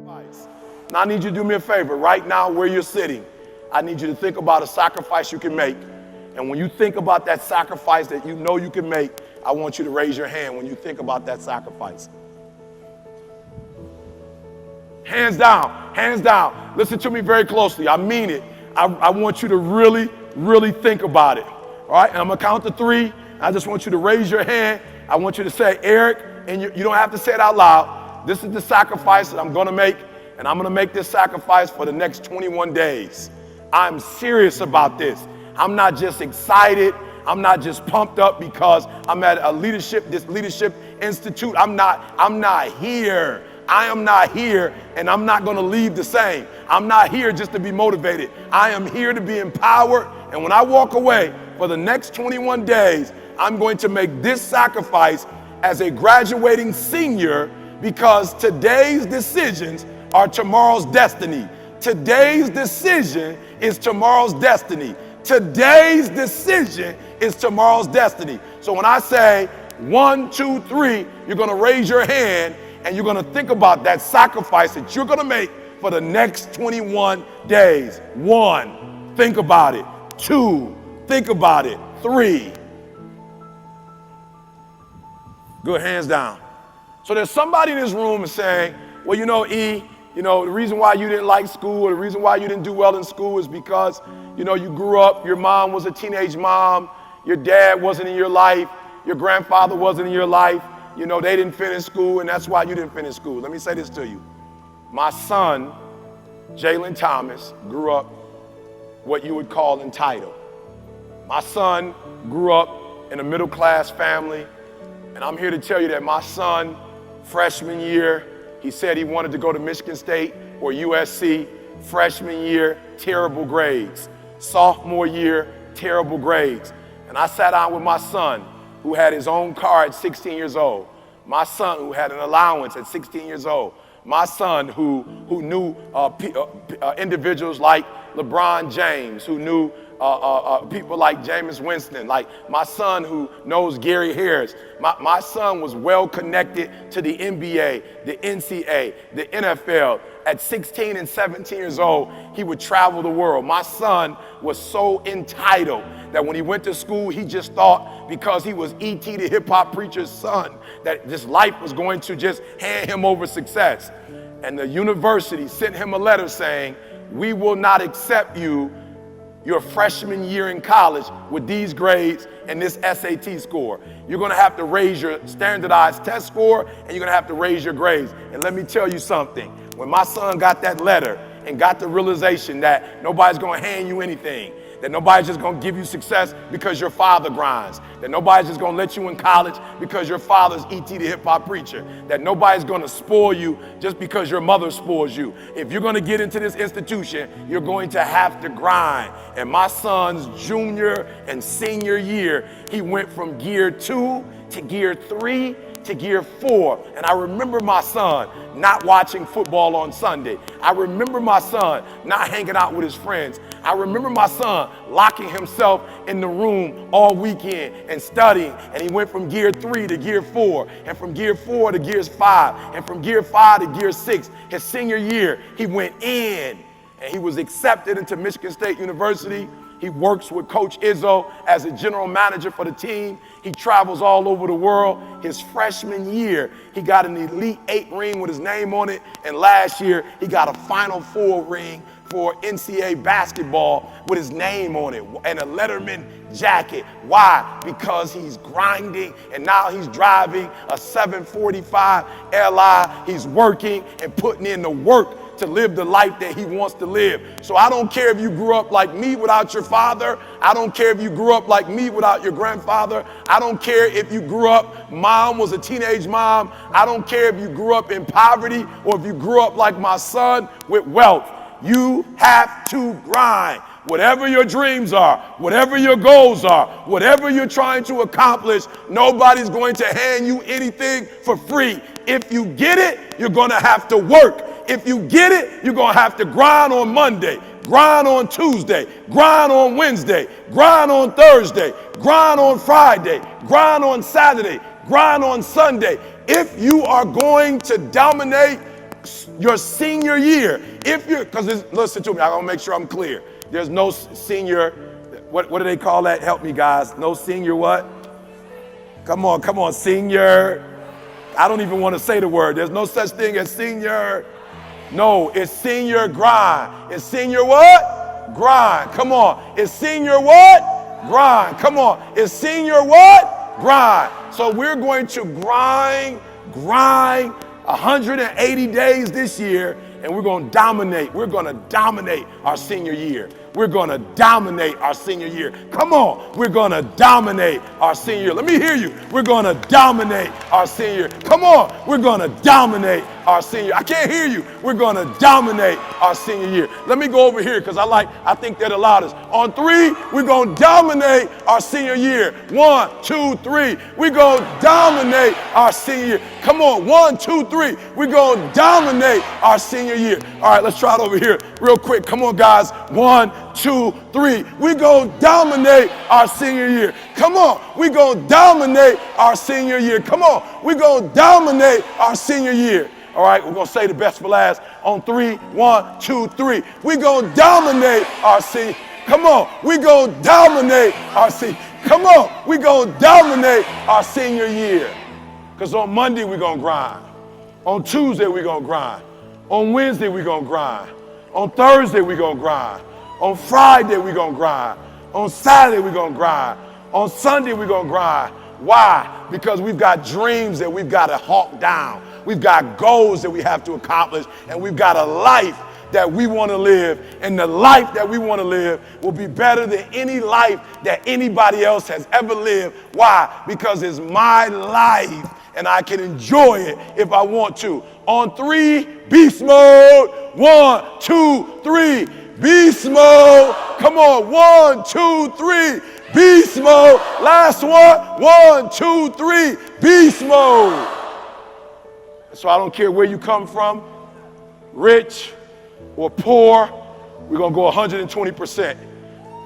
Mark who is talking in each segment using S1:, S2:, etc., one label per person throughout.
S1: sacrifice. Now I need you to do me a favor. Right now where you're sitting, I need you to think about a sacrifice you can make. And when you think about that sacrifice that you know you can make, I want you to raise your hand when you think about that sacrifice. Hands down, hands down. Listen to me very closely. I mean it. I want you to really, really think about it. All right, and I'm gonna count to 3. I just want you to raise your hand. I want you to say, Eric, and you don't have to say it out loud. This is the sacrifice that I'm gonna make, and I'm gonna make this sacrifice for the next 21 days. I'm serious about this. I'm not just excited. I'm not just pumped up because I'm at this leadership institute. I'm not here. I am not here, and I'm not going to leave the same. I'm not here just to be motivated. I am here to be empowered, and when I walk away for the next 21 days, I'm going to make this sacrifice as a graduating senior because today's decisions are tomorrow's destiny. Today's decision is tomorrow's destiny. Today's decision is tomorrow's destiny. So when I say 1, 2, 3, you're going to raise your hand and you're going to think about that sacrifice that you're going to make for the next 21 days. 1, think about it. 2, think about it. 3. Good, hands down. So there's somebody in this room is saying, well, you know, E, you know, the reason why you didn't like school or the reason why you didn't do well in school is because, you know, you grew up, your mom was a teenage mom, your dad wasn't in your life, your grandfather wasn't in your life, you know, they didn't finish school and that's why you didn't finish school. Let me say this to you. My son, Jalen Thomas, grew up what you would call entitled. My son grew up in a middle-class family, and I'm here to tell you that my son, freshman year, he said he wanted to go to Michigan State or USC. Freshman year, terrible grades. Sophomore year, terrible grades. And I sat down with my son, who had his own car at 16 years old. My son, who had an allowance at 16 years old. My son, who knew individuals like LeBron James, who knew people like Jameis Winston, like my son who knows Gary Harris. My son was well connected to the NBA, the NCAA, the NFL. At 16 and 17 years old, he would travel the world. My son was so entitled that when he went to school, he just thought because he was E.T. the hip-hop preacher's son, that this life was going to just hand him over success. And the university sent him a letter saying, we will not accept you your freshman year in college with these grades and this SAT score. You're gonna have to raise your standardized test score and you're gonna have to raise your grades. And let me tell you something, when my son got that letter and got the realization that nobody's gonna hand you anything, that nobody's just gonna give you success because your father grinds, that nobody's just gonna let you in college because your father's E.T. the hip-hop preacher, that nobody's gonna spoil you just because your mother spoils you. If you're gonna get into this institution, you're going to have to grind. And my son's junior and senior year, he went from gear 2 to gear 3 to gear 4. And I remember my son not watching football on Sunday. I remember my son not hanging out with his friends. I remember my son locking himself in the room all weekend and studying. And he went from gear 3 to gear 4, and from gear 4 to gear 5, and from gear 5 to gear 6. His senior year, he went in, and he was accepted into Michigan State University. He works with Coach Izzo as a general manager for the team. He travels all over the world. His freshman year, he got an Elite 8 ring with his name on it. And last year, he got a Final Four ring for NCAA basketball with his name on it and a Letterman jacket. Why? Because he's grinding and now he's driving a 745 Li. He's working and putting in the work to live the life that he wants to live. So I don't care if you grew up like me without your father. I don't care if you grew up like me without your grandfather. I don't care if you grew up, mom was a teenage mom. I don't care if you grew up in poverty or if you grew up like my son with wealth. You have to grind. Whatever your dreams are, whatever your goals are, whatever you're trying to accomplish, nobody's going to hand you anything for free. If you get it, you're going to have to work. If you get it, you're going to have to grind on Monday, grind on Tuesday, grind on Wednesday, grind on Thursday, grind on Friday, grind on Saturday, grind on Sunday. If you are going to dominate your senior year, if you're, because listen to me, I want to make sure I'm clear. There's no senior, what do they call that? Help me, guys. No senior what? Come on, senior. I don't even want to say the word. There's no such thing as senior. No, it's senior grind. It's senior what? Grind. Come on. It's senior what? Grind. Come on. It's senior what? Grind. So we're going to grind 180 days this year, and we're going to dominate. We're going to dominate our senior year. We're going to dominate our senior year. Come on. We're going to dominate our senior year. Let me hear you. We're going to dominate our senior year. Come on. We're going to dominate our senior year. I can't hear you. We're going to dominate our senior year. Let me go over here because I think they're the loudest. On 3, we're going to dominate our senior year. 1, 2, 3. We're going to dominate our senior year. Come on. 1, 2, 3. We're going to dominate our senior year. All right, let's try it over here real quick. Come on, guys. 1, 2, 3. We're going to dominate our senior year. Come on. We're going to dominate our senior year. Come on. We're going to dominate our senior year. All right, we're going to say the best for last. On 3, 1, 2, 3. We're going to dominate our senior. Come on. We're going to dominate our senior. Come on. We're going to dominate our senior year. Because on Monday, we're going to grind. On Tuesday, we're going to grind. On Wednesday, we're going to grind. On Thursday, we're going to grind. On Friday, we're going to grind. On Saturday, we're going to grind. On Sunday, we're going to grind. Why? Because we've got dreams that we've got to hawk down. We've got goals that we have to accomplish. And we've got a life that we want to live. And the life that we want to live will be better than any life that anybody else has ever lived. Why? Because it's my life and I can enjoy it if I want to. On 3, beast mode. 1, 2, 3. Beast mode. Come on. 1, 2, 3. Beast mode. Last one. 1, 2, 3. Beast mode. So I don't care where you come from, rich or poor, we're going to go 120%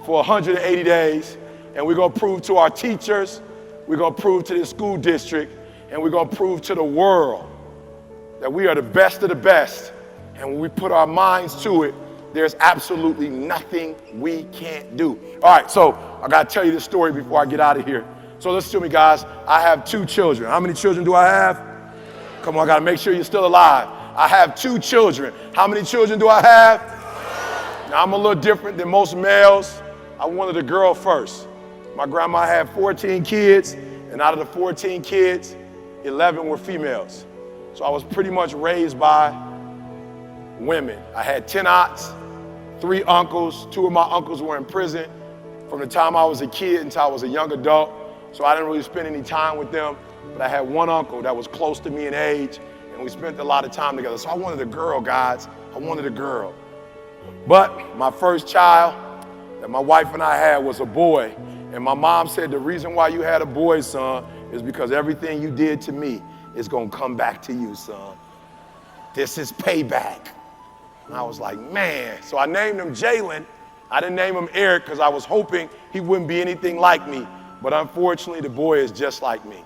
S1: for 180 days. And we're going to prove to our teachers, we're going to prove to the school district, and we're going to prove to the world that we are the best of the best. And when we put our minds to it, there's absolutely nothing we can't do. All right, so I got to tell you this story before I get out of here. So listen to me, guys. I have 2 children. How many children do I have? Come on, I got to make sure you're still alive. I have 2 children. How many children do I have? Now, I'm a little different than most males. I wanted a girl first. My grandma had 14 kids, and out of the 14 kids, 11 were females. So I was pretty much raised by women. I had 10 aunts, 3 uncles. 2 of my uncles were in prison from the time I was a kid until I was a young adult. So I didn't really spend any time with them. But I had 1 uncle that was close to me in age, and we spent a lot of time together. So I wanted a girl, guys. I wanted a girl. But my first child that my wife and I had was a boy. And my mom said, the reason why you had a boy, son, is because everything you did to me is going to come back to you, son. This is payback. And I was like, man. So I named him Jalen. I didn't name him Eric because I was hoping he wouldn't be anything like me. But unfortunately, the boy is just like me.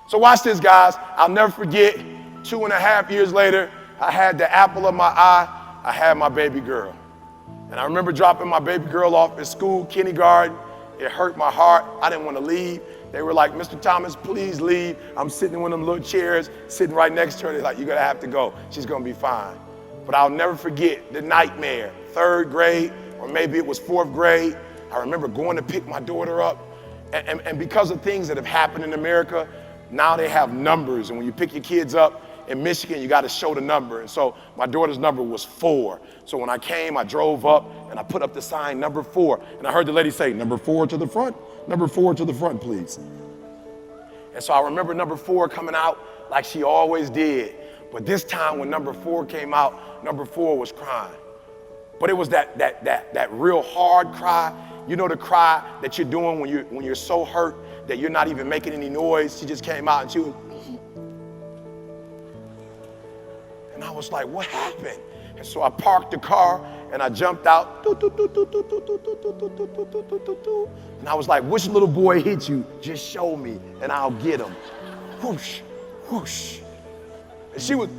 S1: So watch this, guys. I'll never forget, 2.5 years later, I had the apple of my eye. I had my baby girl. And I remember dropping my baby girl off at school, kindergarten. It hurt my heart. I didn't want to leave. They were like, Mr. Thomas, please leave. I'm sitting in one of them little chairs, sitting right next to her. They're like, you're going to have to go. She's going to be fine. But I'll never forget the nightmare. 3rd grade, or maybe it was 4th grade. I remember going to pick my daughter up. And because of things that have happened in America, now they have numbers, and when you pick your kids up in Michigan, you got to show the number. And so my daughter's number was 4. So when I came, I drove up, and I put up the sign, number 4. And I heard the lady say, number 4 to the front, number 4 to the front, please. And so I remember number 4 coming out like she always did. But this time when number 4 came out, number 4 was crying. But it was that real hard cry. You know the cry that you're doing when you're so hurt that you're not even making any noise. She just came out and she was, and I was like, what happened? And so I parked the car and I jumped out. And I was like, which little boy hit you? Just show me and I'll get him. Whoosh, whoosh. And she was,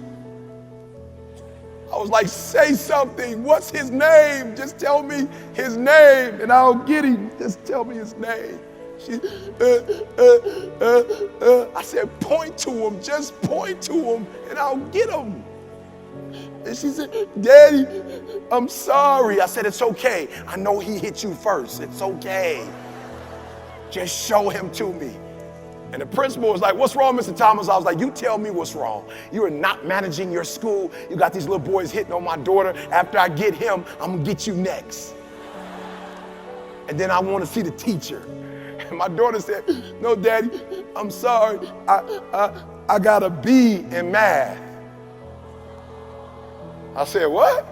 S1: I was like, say something. What's his name? Just tell me his name and I'll get him. Just tell me his name. She, I said, point to him. Just point to him and I'll get him. And she said, Daddy, I'm sorry. I said, it's okay. I know he hit you first. It's okay. Just show him to me. And the principal was like, what's wrong, Mr. Thomas? I was like, you tell me what's wrong. You are not managing your school. You got these little boys hitting on my daughter. After I get him, I'm going to get you next. And then I want to see the teacher. And my daughter said, no, Daddy, I'm sorry. I got a B in math. I said, what?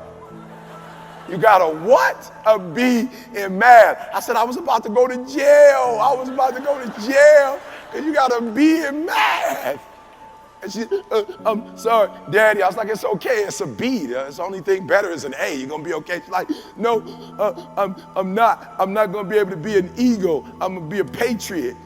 S1: You got a what? A B in math. I said, I was about to go to jail. I was about to go to jail because you got a B in math. And she, I'm sorry, Daddy. I was like, it's okay. It's a B. It's the only thing better is an A. You're going to be okay. She's like, no, I'm not. I'm not going to be able to be an eagle. I'm going to be a patriot.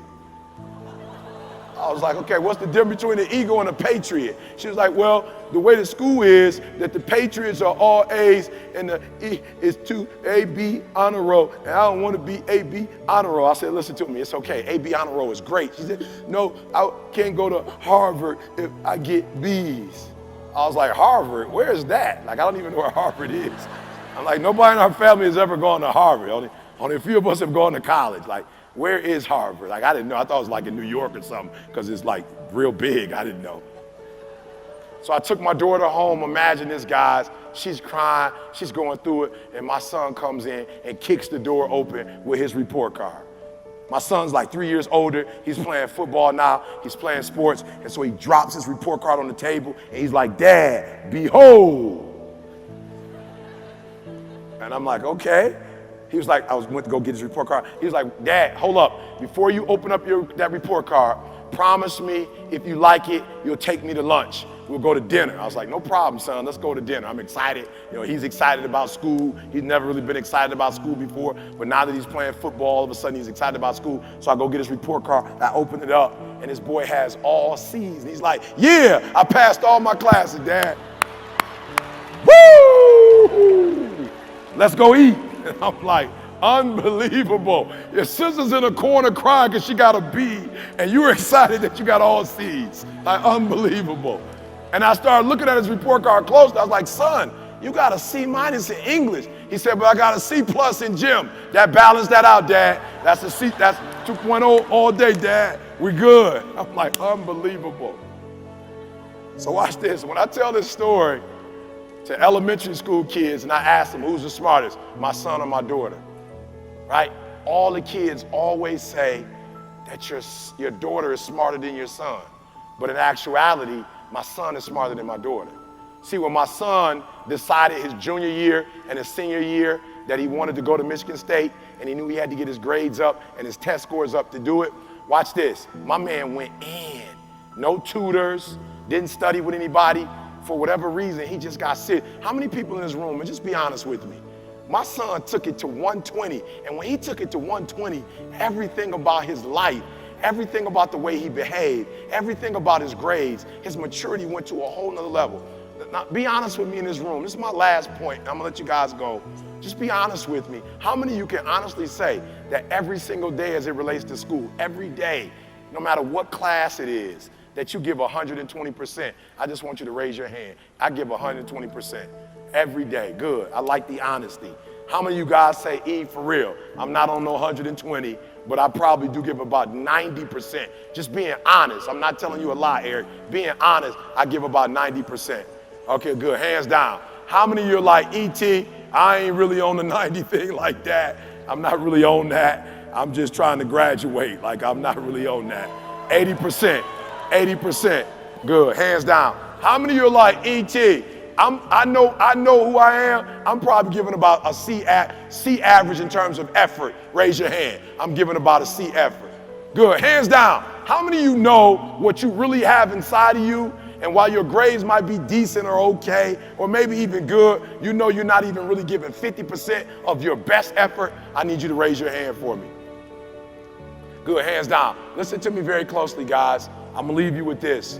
S1: I was like, okay, what's the difference between an eagle and a patriot? She was like, well, the way the school is that the patriots are all A's and the E is 2 A-B honor roll. And I don't want to be A-B honor roll. I said, listen to me, it's okay. A-B honor roll is great. She said, no, I can't go to Harvard if I get B's. I was like, Harvard? Where is that? Like, I don't even know where Harvard is. I'm like, nobody in our family has ever gone to Harvard. Only a few of us have gone to college. Like, where is Harvard? Like, I didn't know. I thought it was like in New York or something because it's like real big. I didn't know. So I took my daughter home. Imagine this, guys. She's crying. She's going through it. And my son comes in and kicks the door open with his report card. My son's like 3 years older. He's playing football now. He's playing sports. And so he drops his report card on the table. And he's like, Dad, behold. And I'm like, okay. He was like, went to go get his report card. He was like, Dad, hold up. Before you open up that report card, promise me if you like it, you'll take me to lunch. We'll go to dinner. I was like, no problem, son. Let's go to dinner. I'm excited. You know, he's excited about school. He's never really been excited about school before. But now that he's playing football, all of a sudden he's excited about school. So I go get his report card. I open it up, and this boy has all C's. And he's like, yeah, I passed all my classes, Dad. Woo! Let's go eat. And I'm like, unbelievable. Your sister's in a corner crying because she got a B, and you're excited that you got all C's. Like, unbelievable. And I started looking at his report card closely. I was like, son, you got a C- in English. He said, but I got a C+ in gym. That balanced that out, Dad. That's a C, that's 2.0 all day, Dad. We good. I'm like, unbelievable. So watch this. When I tell this story to elementary school kids, and I ask them, who's the smartest, my son or my daughter, right? All the kids always say that your daughter is smarter than your son. But in actuality, my son is smarter than my daughter. See, when my son decided his junior year and his senior year that he wanted to go to Michigan State, and he knew he had to get his grades up and his test scores up to do it, watch this. My man went in. No tutors, didn't study with anybody. For whatever reason, he just got sick. How many people in this room, and just be honest with me, my son took it to 120, and when he took it to 120, everything about his life, everything about the way he behaved, everything about his grades, his maturity went to a whole nother level. Now, be honest with me in this room. This is my last point. I'm gonna let you guys go. Just be honest with me. How many of you can honestly say that every single day as it relates to school, every day, no matter what class it is, that you give 120%? I just want you to raise your hand. I give 120% every day. Good. I like the honesty. How many of you guys say, E, for real, I'm not on no 120, but I probably do give about 90%. Just being honest. I'm not telling you a lie, Eric. Being honest, I give about 90%. Okay, good. Hands down. How many of you are like, E.T., I ain't really on the 90 thing like that. I'm not really on that. I'm just trying to graduate. Like, I'm not really on that. 80%. 80%. Good. Hands down. How many of you are like, E.T., I know who I am. I'm probably giving about a C average in terms of effort. Raise your hand. I'm giving about a C effort. Good. Hands down. How many of you know what you really have inside of you? And while your grades might be decent or okay, or maybe even good, you know you're not even really giving 50% of your best effort. I need you to raise your hand for me. Good. Hands down. Listen to me very closely, guys. I'm going to leave you with this.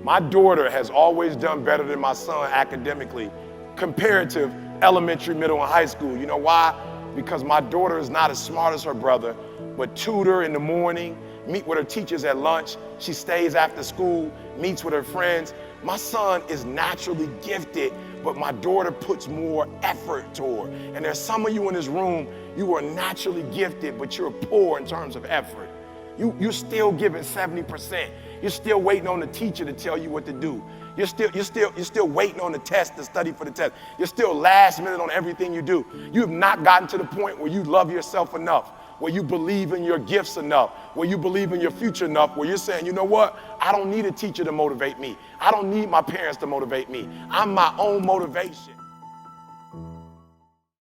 S1: My daughter has always done better than my son academically, comparative elementary, middle, and high school. You know why? Because my daughter is not as smart as her brother, but tutor in the morning, meet with her teachers at lunch. She stays after school, meets with her friends. My son is naturally gifted, but my daughter puts more effort toward. And there's some of you in this room, you are naturally gifted, but you're poor in terms of effort. You're still giving 70%. You're still waiting on the teacher to tell you what to do. You're still waiting on the test to study for the test. You're still last minute on everything you do. You have not gotten to the point where you love yourself enough, where you believe in your gifts enough, where you believe in your future enough, where you're saying, you know what? I don't need a teacher to motivate me. I don't need my parents to motivate me. I'm my own motivation.